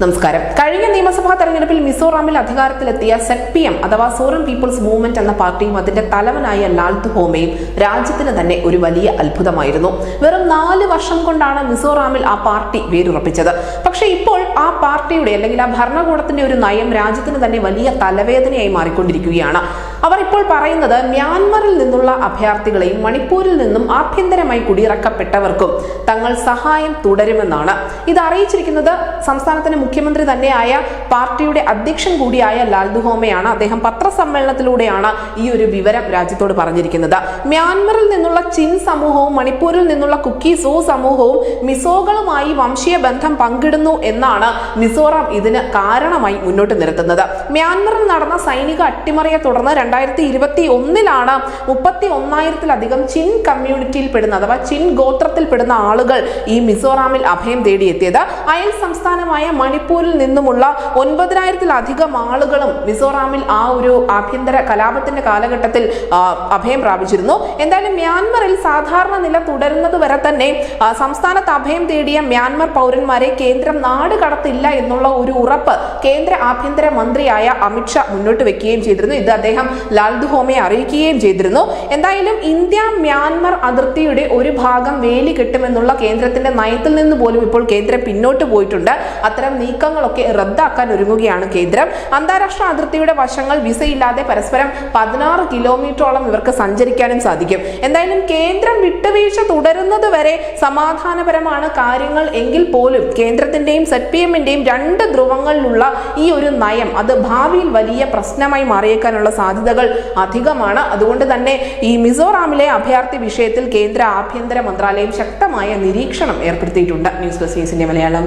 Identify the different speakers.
Speaker 1: നമസ്കാരം. കഴിഞ്ഞ നിയമസഭാ തെരഞ്ഞെടുപ്പിൽ മിസോറാമിൽ അധികാരത്തിലെത്തിയ ZPM അഥവാ സോറൻ പീപ്പിൾസ് മൂവ്മെന്റ് എന്ന പാർട്ടിയും അതിന്റെ തലവനായ ലാൽ ദുഹോമയും രാജ്യത്തിന് തന്നെ ഒരു വലിയ അത്ഭുതമായിരുന്നു. വെറും 4 വർഷം കൊണ്ടാണ് മിസോറാമിൽ ആ പാർട്ടി വേരുറപ്പിച്ചത്. പക്ഷെ ഇപ്പോൾ ആ പാർട്ടിയുടെ അല്ലെങ്കിൽ ആ ഭരണകൂടത്തിന്റെ ഒരു നയം രാജ്യത്തിന് തന്നെ വലിയ തലവേദനയായി മാറിക്കൊണ്ടിരിക്കുകയാണ്. അവർ ഇപ്പോൾ പറയുന്നത് മ്യാൻമറിൽ നിന്നുള്ള അഭയാർത്ഥികളെയും മണിപ്പൂരിൽ നിന്നും ആഭ്യന്തരമായി കുടിയിറക്കപ്പെട്ടവർക്കും തങ്ങൾ സഹായം തുടരുമെന്നാണ്. ഇത് അറിയിച്ചിരിക്കുന്നത് സംസ്ഥാനത്തിന്റെ മുഖ്യമന്ത്രി തന്നെയായ പാർട്ടിയുടെ അധ്യക്ഷൻ കൂടിയായ ലാൽ ദുഹോമയാണ്. അദ്ദേഹം പത്രസമ്മേളനത്തിലൂടെയാണ് ഈ ഒരു വിവരം രാജ്യത്തോട് പറഞ്ഞിരിക്കുന്നത്. മ്യാൻമറിൽ നിന്നുള്ള ചിൻ സമൂഹവും മണിപ്പൂരിൽ നിന്നുള്ള കുക്കി സോ സമൂഹവും മിസോകളുമായി വംശീയ ബന്ധം പങ്കിടുന്നു എന്നാണ് മിസോറാം ഇതിന് കാരണമായി മുന്നോട്ട് നിർത്തുന്നത്. മ്യാൻമറിൽ നടന്ന സൈനിക അട്ടിമറിയെ തുടർന്ന് 2021 31,000-ലധികം ചിൻ കമ്മ്യൂണിറ്റിയിൽപ്പെടുന്ന അഥവാ ചിൻ ഗോത്രത്തിൽപ്പെടുന്ന ആളുകൾ ഈ മിസോറാമിൽ അഭയം തേടിയെത്തിയത്. അയൽ സംസ്ഥാനമായ മണിപ്പൂരിൽ നിന്നുമുള്ള 9,000-ലധികം ആളുകളും മിസോറാമിൽ ആ ഒരു ആഭ്യന്തര കലാപത്തിന്റെ കാലഘട്ടത്തിൽ അഭയം പ്രാപിച്ചിരുന്നു. എന്തായാലും മ്യാൻമറിൽ സാധാരണ നില തുടരുന്നത് വരെ തന്നെ സംസ്ഥാനത്ത് അഭയം തേടിയ മ്യാൻമർ പൗരന്മാരെ കേന്ദ്രം നാട് കടത്തില്ല എന്നുള്ള ഒരു ഉറപ്പ് കേന്ദ്ര ആഭ്യന്തര മന്ത്രിയായ അമിത്ഷാ മുന്നോട്ട് വെക്കുകയും ചെയ്തിരുന്നു. ഇത് അദ്ദേഹം ലാൽ ദുഹോമയെ അറിയിക്കുകയും ചെയ്തിരുന്നു. എന്തായാലും ഇന്ത്യ മ്യാൻമർ അതിർത്തിയുടെ ഒരു ഭാഗം വേലി കെട്ടുമെന്നുള്ള കേന്ദ്രത്തിന്റെ നയത്തിൽ നിന്ന് പോലും ഇപ്പോൾ കേന്ദ്രം പിന്നോട്ട് പോയിട്ടുണ്ട്. അത്തരം നീക്കങ്ങളൊക്കെ റദ്ദാക്കാൻ ഒരുങ്ങുകയാണ് കേന്ദ്രം. അന്താരാഷ്ട്ര അതിർത്തിയുടെ വശങ്ങൾ വിസയില്ലാതെ പരസ്പരം 16 കിലോമീറ്ററോളം ഇവർക്ക് സഞ്ചരിക്കാനും സാധിക്കും. എന്തായാലും കേന്ദ്രം വിട്ടുവീഴ്ച തുടരുന്നത് വരെ സമാധാനപരമാണ് കാര്യങ്ങൾ എങ്കിൽ പോലും കേന്ദ്രത്തിന്റെയും ZPMന്റെയും 2 ധ്രുവങ്ങളിലുള്ള ഈ ഒരു നയം അത് ഭാവിയിൽ വലിയ പ്രശ്നമായി മാറിയേക്കാനുള്ള സാധ്യതകൾ അധികമാണ്. അതുകൊണ്ട് തന്നെ ഈ മിസോറാമിലെ അഭയാർത്ഥി വിഷയത്തിൽ കേന്ദ്ര ആഭ്യന്തര മന്ത്രാലയം ശക്തമായ നിരീക്ഷണം ഏർപ്പെടുത്തിയിട്ടുണ്ട്. News desk Malayalam.